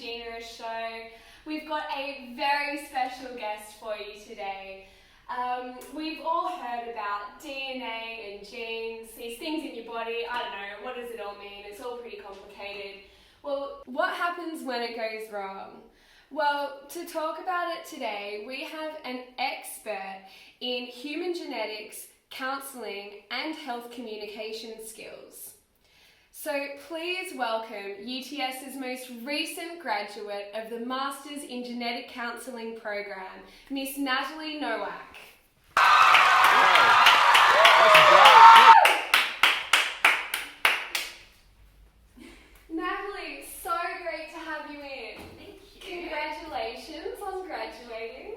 GENEerous show. We've got a very special guest for you today. We've all heard about DNA and genes, these things in your body. I don't know, what does it all mean? It's all pretty complicated. Well, what happens when it goes wrong? Well, to talk about it today, we have an expert in human genetics, counselling and health communication skills. So please welcome UTS's most recent graduate of the Masters in Genetic Counselling program, Miss Natalie Nowak. Natalie, so great to have you in. Thank you. Congratulations on graduating.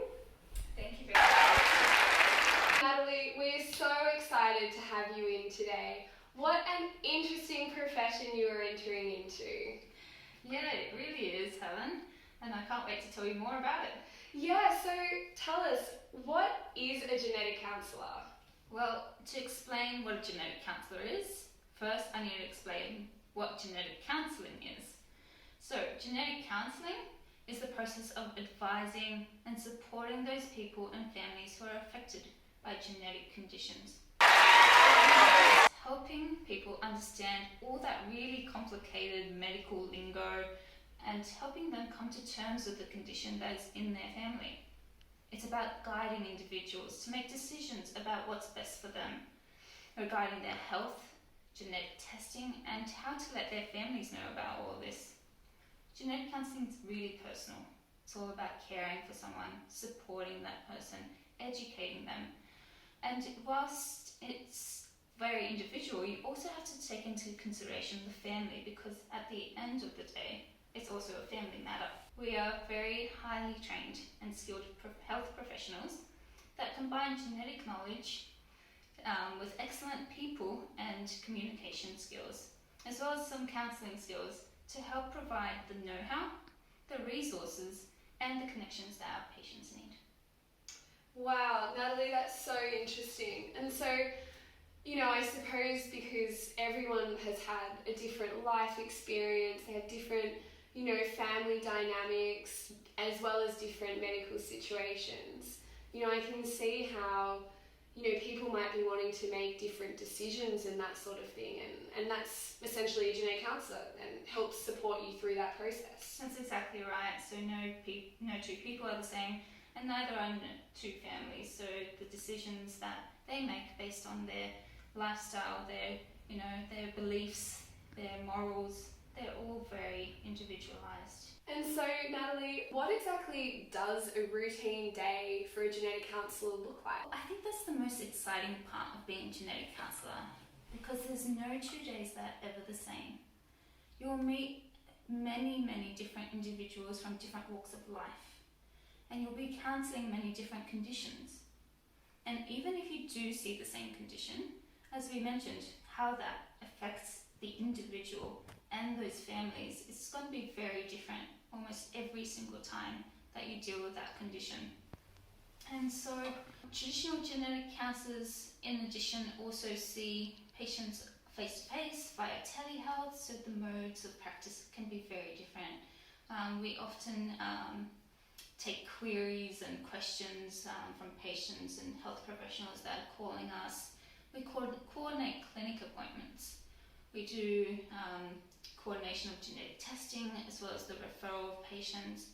Thank you very much. Natalie, we're so excited to have you in today. What an interesting profession you are entering into. Yeah, it really is, Helen, and I can't wait to tell you more about it. Yeah, so tell us, what is a genetic counsellor? Well, to explain what a genetic counsellor is, first I need to explain what genetic counselling is. So, genetic counselling is the process of advising and supporting those people and families who are affected by genetic conditions. Helping people understand all that really complicated medical lingo and helping them come to terms with the condition that is in their family. It's about guiding individuals to make decisions about what's best for them regarding their health, genetic testing, and how to let their families know about all this. Genetic counselling is really personal. It's all about caring for someone, supporting that person, educating them. And whilst it's very individual, you also have to take into consideration the family, because at the end of the day, it's also a family matter. We are very highly trained and skilled health professionals that combine genetic knowledge with excellent people and communication skills, as well as some counselling skills to help provide the know-how, the resources, and the connections that our patients need. Wow, Natalie, that's so interesting. And so, you know, I suppose because everyone has had a different life experience, they have different, you know, family dynamics, as well as different medical situations. You know, I can see how, you know, people might be wanting to make different decisions and that sort of thing, and that's essentially a genetic counsellor and helps support you through that process. That's exactly right. So no two people are the same, and neither are two families. So the decisions that they make based on their lifestyle, their beliefs, their morals, they're all very individualized. And so, Natalie, what exactly does a routine day for a genetic counsellor look like? I think that's the most exciting part of being a genetic counsellor, because there's no 2 days that are ever the same. You'll meet many different individuals from different walks of life, and you'll be counselling many different conditions. And even if you do see the same condition, as we mentioned, how that affects the individual and those families, it's going to be very different almost every single time that you deal with that condition. And so traditional genetic counsellors, in addition, also see patients face-to-face via telehealth, so the modes of practice can be very different. We often take queries and questions from patients and health professionals that are calling us. We coordinate clinic appointments. We do coordination of genetic testing, as well as the referral of patients,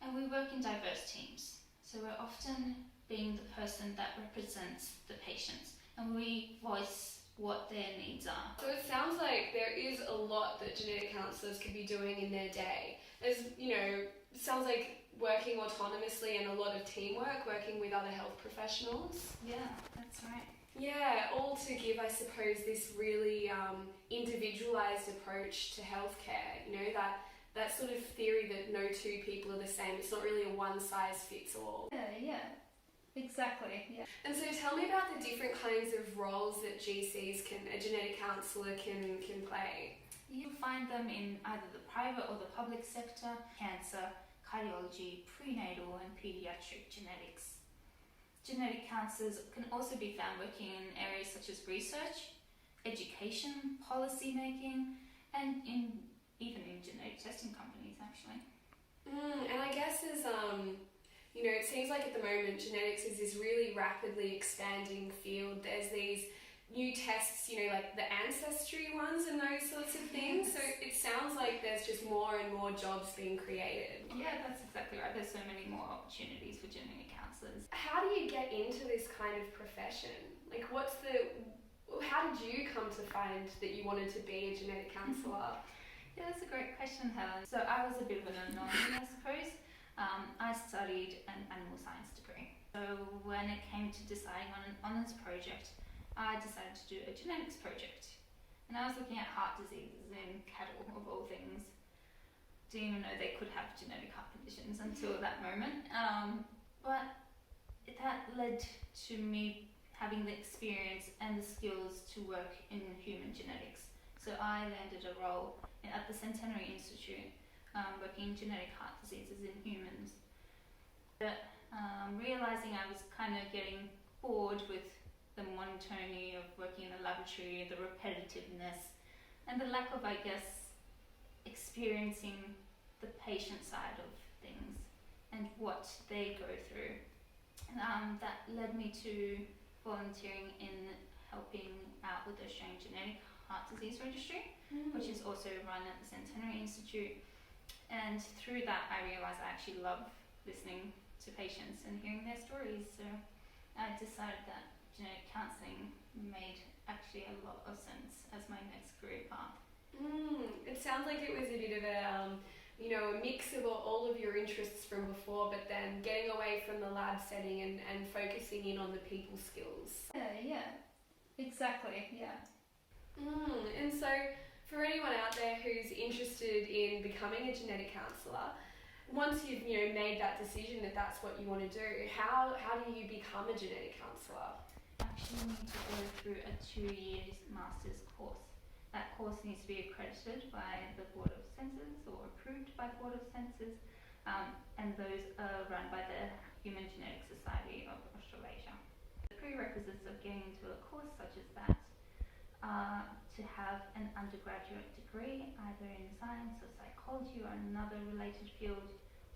and we work in diverse teams. So we're often being the person that represents the patients, and we voice what their needs are. So it sounds like there is a lot that genetic counsellors could be doing in their day. As you know, it sounds like working autonomously and a lot of teamwork, working with other health professionals. Yeah, that's right. Yeah, all to give, I suppose, this really individualised approach to healthcare. You know, that sort of theory that no two people are the same. It's not really a one-size-fits-all. Yeah, exactly. Yeah. And so tell me about the different kinds of roles that a genetic counsellor can play. You'll find them in either the private or the public sector: cancer, cardiology, prenatal and pediatric genetics. Genetic counsellors can also be found working in areas such as research, education, policy making, and even in genetic testing companies, actually. And I guess as you know, it seems like at the moment genetics is this really rapidly expanding field. There's these new tests, you know, like the ancestry ones and those sorts of things. So it sounds like there's just more and more jobs being created. Yeah, that's exactly right. There's so many more opportunities for genetic counsellors. How do you get into this kind of profession? Like, how did you come to find that you wanted to be a genetic counsellor? Yeah, that's a great question, Helen. So I was a bit of an anomaly, I suppose. I studied an animal science degree. So when it came to deciding on an honours project, I decided to do a genetics project. And I was looking at heart diseases in cattle, of all things. Didn't even know they could have genetic heart conditions until that moment. But that led to me having the experience and the skills to work in human genetics. So I landed a role at the Centenary Institute, working in genetic heart diseases in humans. But realising I was kind of getting bored with the monotony of working in the laboratory, the repetitiveness, and the lack of, I guess, experiencing the patient side of things and what they go through. And that led me to volunteering in helping out with the Australian Genetic Heart Disease Registry, which is also run at the Centenary Institute. And through that, I realised I actually love listening to patients and hearing their stories. So I decided that genetic counselling made actually a lot of sense as my next career path. It sounds like it was a bit of a, you know, a mix of all of your interests from before, but then getting away from the lab setting and focusing in on the people skills. Yeah, exactly, yeah. And so for anyone out there who's interested in becoming a genetic counsellor, once you've, you know, made that decision that that's what you want to do, how do you become a genetic counsellor? Actually need to go through a 2-year master's course. That course needs to be accredited by the Board of Censors or approved by the Board of Censors, and those are run by the Human Genetic Society of Australasia. The prerequisites of getting into a course such as that are to have an undergraduate degree either in science or psychology or another related field,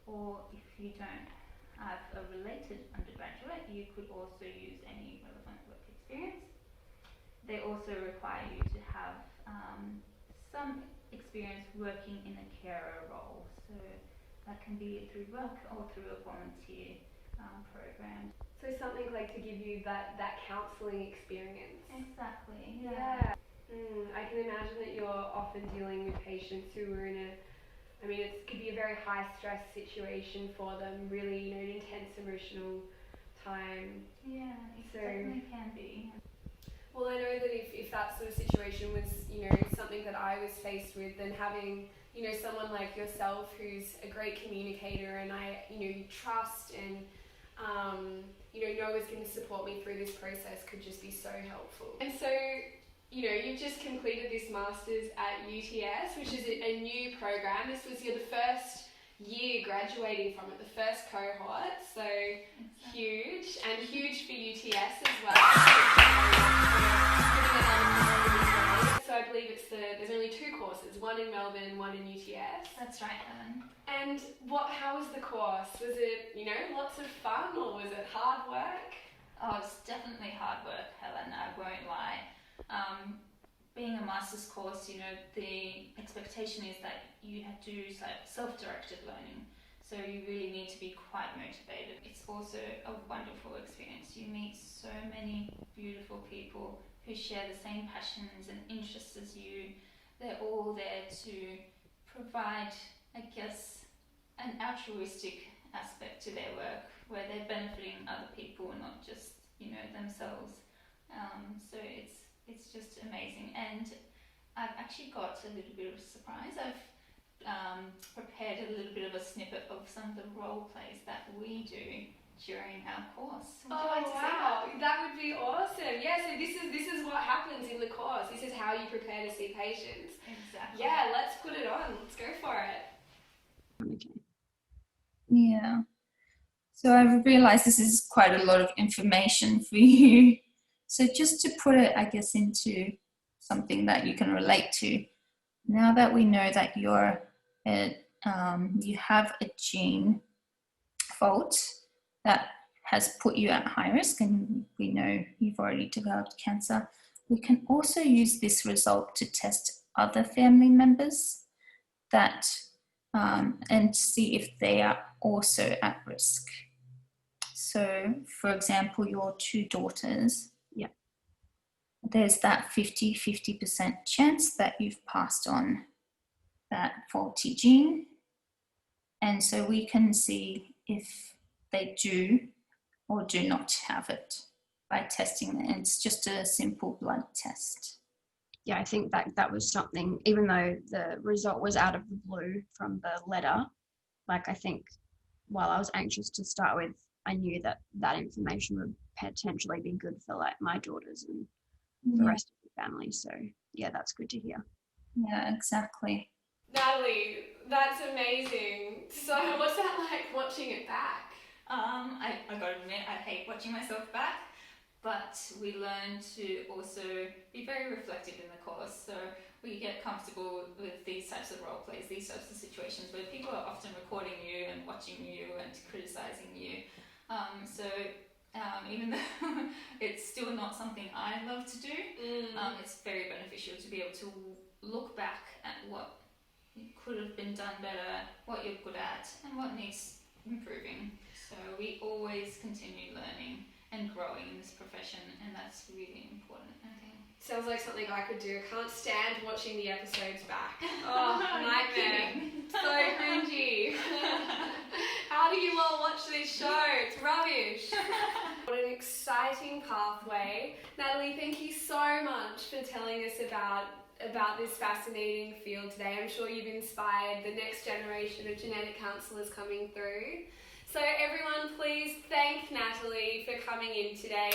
or if you don't have a related undergraduate, you could also use any relevant work experience. They also require you to have some experience working in a carer role, so that can be through work or through a volunteer program. So something like to give you that counselling experience. Exactly, Yeah. I can imagine that you're often dealing with patients who are in it could be a very high stress situation for them, really, you know, an intense emotional time. Yeah, it certainly can be. Well, I know that if that sort of situation was, you know, something that I was faced with, then having, you know, someone like yourself who's a great communicator and you trust and, you know is going to support me through this process could just be so helpful. And so, you know, you've just completed this Masters at UTS, which is a new program. This was the first year graduating from it, the first cohort, so huge, and huge for UTS as well. So I believe there's only 2 courses, one in Melbourne, one in UTS. That's right, Helen. And how was the course? Was it, you know, lots of fun, or was it hard work? Oh, it's definitely hard work, Helen, I won't lie. Being a master's course, you know, the expectation is that you have to do self-directed learning, so you really need to be quite motivated. It's also a wonderful experience. You meet so many beautiful people who share the same passions and interests as you. They're all there to provide, I guess, an altruistic aspect to their work, where they're benefiting other people, not just, you know, themselves. So it's just amazing, and I've actually got a little bit of a surprise. I've prepared a little bit of a snippet of some of the role plays that we do during our course. Would you like to see that? That would be awesome. Yeah, so this is what happens in the course. This is how you prepare to see patients. Exactly. Yeah, let's put it on. Let's go for it. Okay. Yeah. So I've realized this is quite a lot of information for you. So just to put it, I guess, into something that you can relate to, now that we know that you're an you have a gene fault that has put you at high risk, and we know you've already developed cancer, we can also use this result to test other family members that and see if they are also at risk. So, for example, your 2 daughters, Yeah. there's that 50% chance that you've passed on that faulty gene. And so we can see if they do or do not have it by testing it. It's just a simple blood test. Yeah, I think that was something, even though the result was out of the blue from the letter, like I think while I was anxious to start with, I knew that information would potentially be good for like my daughters and the rest of the family. So yeah, that's good to hear. Yeah, exactly. Natalie, that's amazing. So what's that like watching it back? I gotta admit, I hate watching myself back, but we learn to also be very reflective in the course. So we get comfortable with these types of role plays, these types of situations where people are often recording you and watching you and criticizing you. Even though it's still not something I love to do, it's very beneficial to be able to look back at what could have been done better, what you're good at, and what needs improving. So we always continue learning and growing in this profession, and that's really important, I think. Sounds like something I could do. I can't stand watching the episodes back. Oh, nightmare. So cringy. How do you all watch this show? It's rubbish. What an exciting pathway. Natalie, thank you so much for telling us about this fascinating field today. I'm sure you've inspired the next generation of genetic counsellors coming through. So everyone, please thank Natalie for coming in today.